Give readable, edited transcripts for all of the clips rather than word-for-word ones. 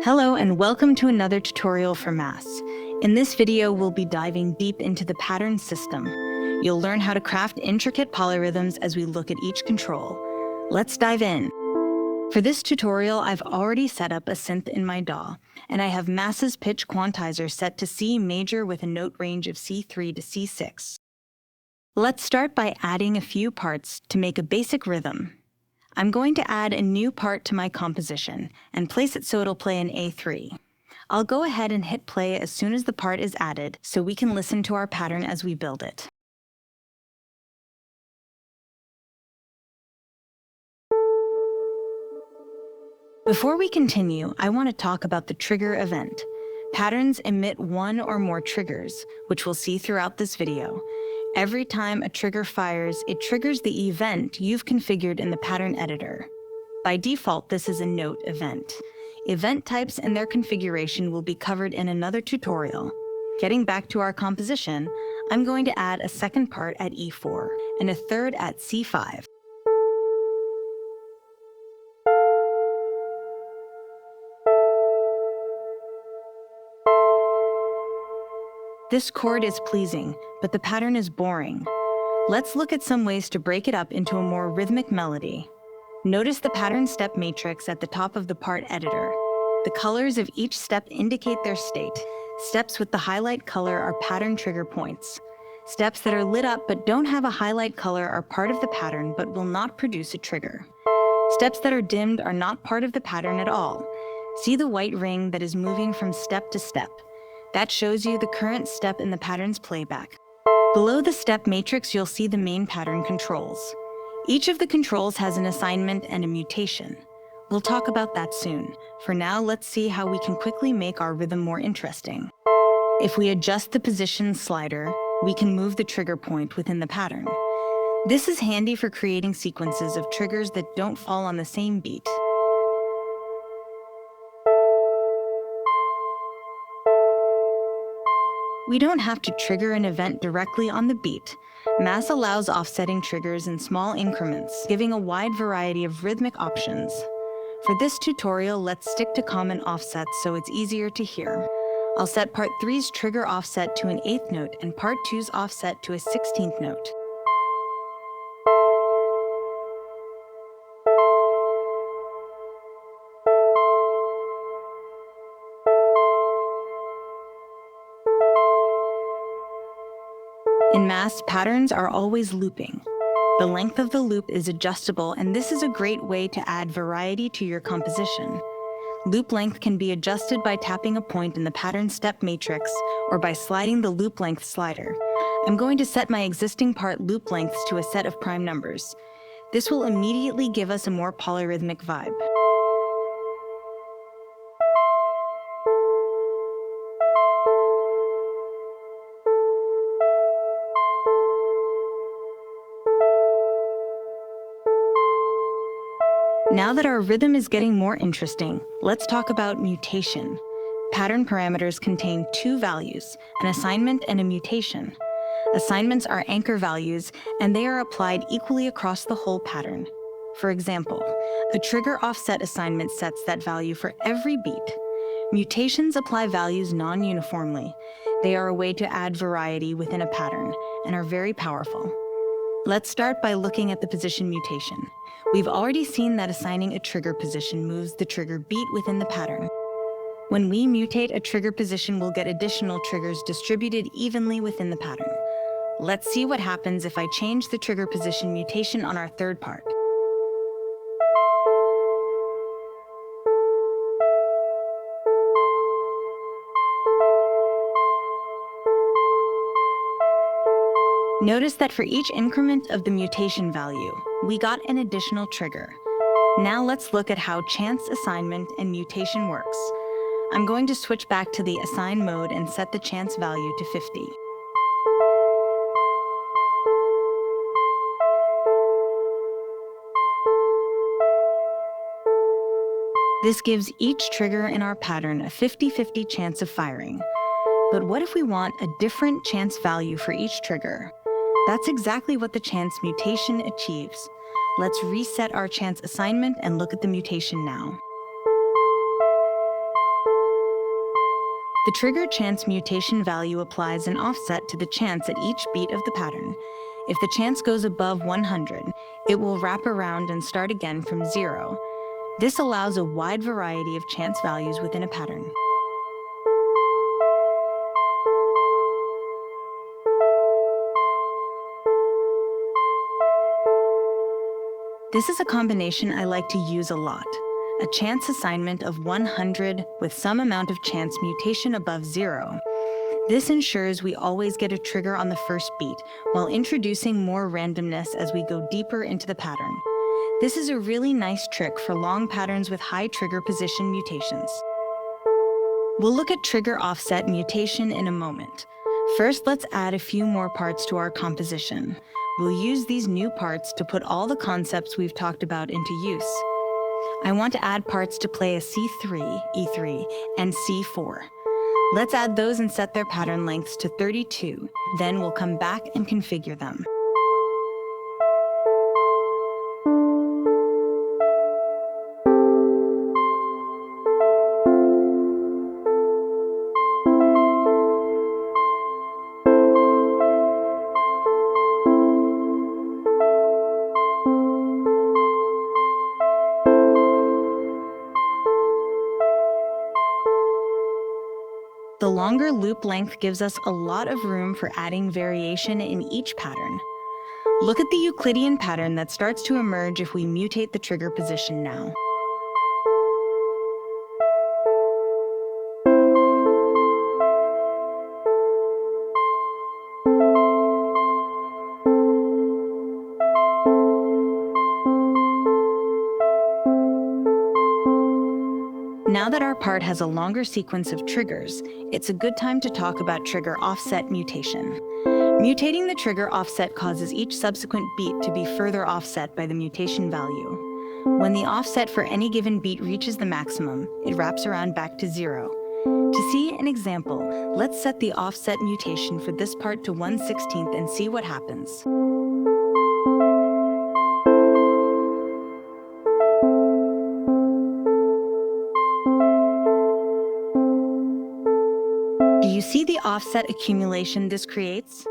Hello and welcome to another tutorial for Maths. In this video, we'll be diving deep into the pattern system. You'll learn how to craft intricate polyrhythms as we look at each control. Let's dive in. For this tutorial, I've already set up a synth in my DAW, and I have Mass's pitch quantizer set to C major with a note range of C3 to C6. Let's start by adding a few parts to make a basic rhythm. I'm going to add a new part to my composition and place it so it'll play in A3. I'll go ahead and hit play as soon as the part is added so we can listen to our pattern as we build it. Before we continue, I want to talk about the trigger event. Patterns emit one or more triggers, which we'll see throughout this video. Every time a trigger fires, it triggers the event you've configured in the pattern editor. By default, this is a note event. Event types and their configuration will be covered in another tutorial. Getting back to our composition, I'm going to add a second part at E4 and a third at C5. This chord is pleasing, but the pattern is boring. Let's look at some ways to break it up into a more rhythmic melody. Notice the pattern step matrix at the top of the part editor. The colors of each step indicate their state. Steps with the highlight color are pattern trigger points. Steps that are lit up but don't have a highlight color are part of the pattern but will not produce a trigger. Steps that are dimmed are not part of the pattern at all. See the white ring that is moving from step to step. That shows you the current step in the pattern's playback. Below the step matrix, you'll see the main pattern controls. Each of the controls has an assignment and a mutation. We'll talk about that soon. For now, let's see how we can quickly make our rhythm more interesting. If we adjust the position slider, we can move the trigger point within the pattern. This is handy for creating sequences of triggers that don't fall on the same beat. We don't have to trigger an event directly on the beat. Mass allows offsetting triggers in small increments, giving a wide variety of rhythmic options. For this tutorial, let's stick to common offsets so it's easier to hear. I'll set part 3's trigger offset to an 8th note and part 2's offset to a 16th note. In Mass, patterns are always looping. The length of the loop is adjustable, and this is a great way to add variety to your composition. Loop length can be adjusted by tapping a point in the pattern step matrix or by sliding the loop length slider. I'm going to set my existing part loop lengths to a set of prime numbers. This will immediately give us a more polyrhythmic vibe. Now that our rhythm is getting more interesting, let's talk about mutation. Pattern parameters contain two values, an assignment and a mutation. Assignments are anchor values, and they are applied equally across the whole pattern. For example, a trigger offset assignment sets that value for every beat. Mutations apply values non-uniformly. They are a way to add variety within a pattern and are very powerful. Let's start by looking at the position mutation. We've already seen that assigning a trigger position moves the trigger beat within the pattern. When we mutate a trigger position, we'll get additional triggers distributed evenly within the pattern. Let's see what happens if I change the trigger position mutation on our third part. Notice that for each increment of the mutation value, we got an additional trigger. Now let's look at how chance assignment and mutation works. I'm going to switch back to the assign mode and set the chance value to 50. This gives each trigger in our pattern a 50-50 chance of firing. But what if we want a different chance value for each trigger? That's exactly what the chance mutation achieves. Let's reset our chance assignment and look at the mutation now. The trigger chance mutation value applies an offset to the chance at each beat of the pattern. If the chance goes above 100, it will wrap around and start again from 0. This allows a wide variety of chance values within a pattern. This is a combination I like to use a lot. A chance assignment of 100 with some amount of chance mutation above 0. This ensures we always get a trigger on the first beat, while introducing more randomness as we go deeper into the pattern. This is a really nice trick for long patterns with high trigger position mutations. We'll look at trigger offset mutation in a moment. First, let's add a few more parts to our composition. We'll use these new parts to put all the concepts we've talked about into use. I want to add parts to play a C3, E3, and C4. Let's add those and set their pattern lengths to 32. Then we'll come back and configure them. The longer loop length gives us a lot of room for adding variation in each pattern. Look at the Euclidean pattern that starts to emerge if we mutate the trigger position now. Now that our part has a longer sequence of triggers, it's a good time to talk about trigger offset mutation. Mutating the trigger offset causes each subsequent beat to be further offset by the mutation value. When the offset for any given beat reaches the maximum, it wraps around back to 0. To see an example, let's set the offset mutation for this part to 1/16 and see what happens. Do you see the offset accumulation this creates?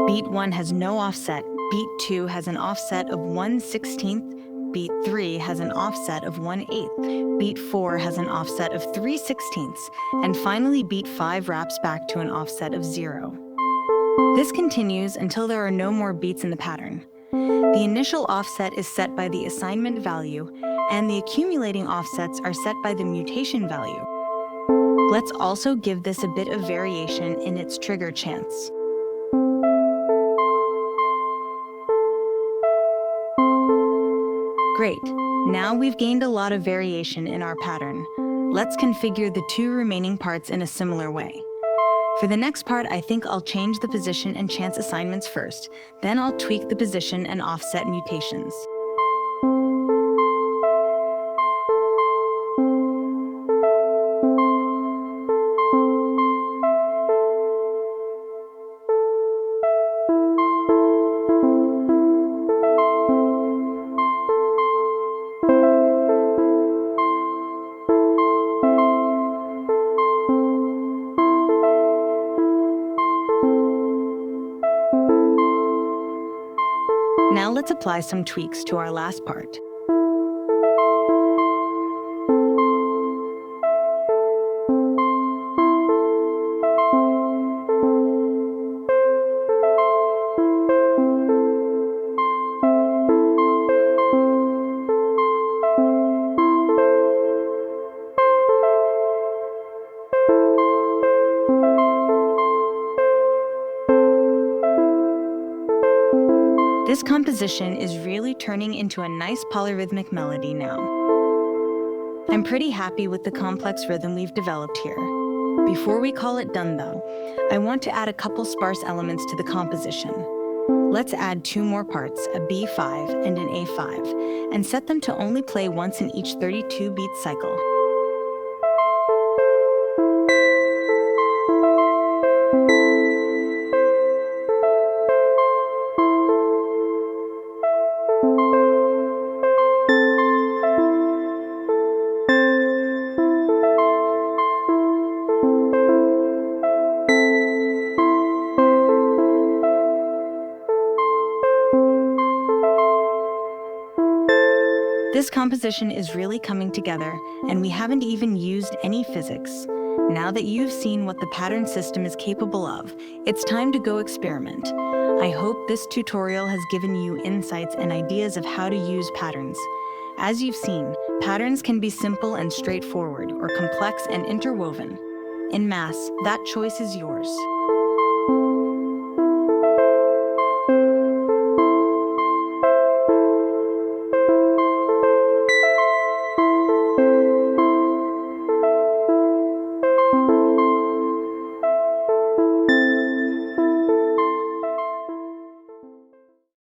Beat 1 has no offset, beat 2 has an offset of 1/16, beat 3 has an offset of 1/8, beat 4 has an offset of 3/16, and finally beat 5 wraps back to an offset of 0. This continues until there are no more beats in the pattern. The initial offset is set by the assignment value, and the accumulating offsets are set by the mutation value. Let's also give this a bit of variation in its trigger chance. Great, now we've gained a lot of variation in our pattern. Let's configure the two remaining parts in a similar way. For the next part, I think I'll change the position and chance assignments first, then I'll tweak the position and offset mutations. Now let's apply some tweaks to our last part. This composition is really turning into a nice polyrhythmic melody now. I'm pretty happy with the complex rhythm we've developed here. Before we call it done though, I want to add a couple sparse elements to the composition. Let's add two more parts, a B5 and an A5, and set them to only play once in each 32-beat cycle. This composition is really coming together, and we haven't even used any physics. Now that you've seen what the pattern system is capable of, it's time to go experiment. I hope this tutorial has given you insights and ideas of how to use patterns. As you've seen, patterns can be simple and straightforward or complex and interwoven. In mass, that choice is yours.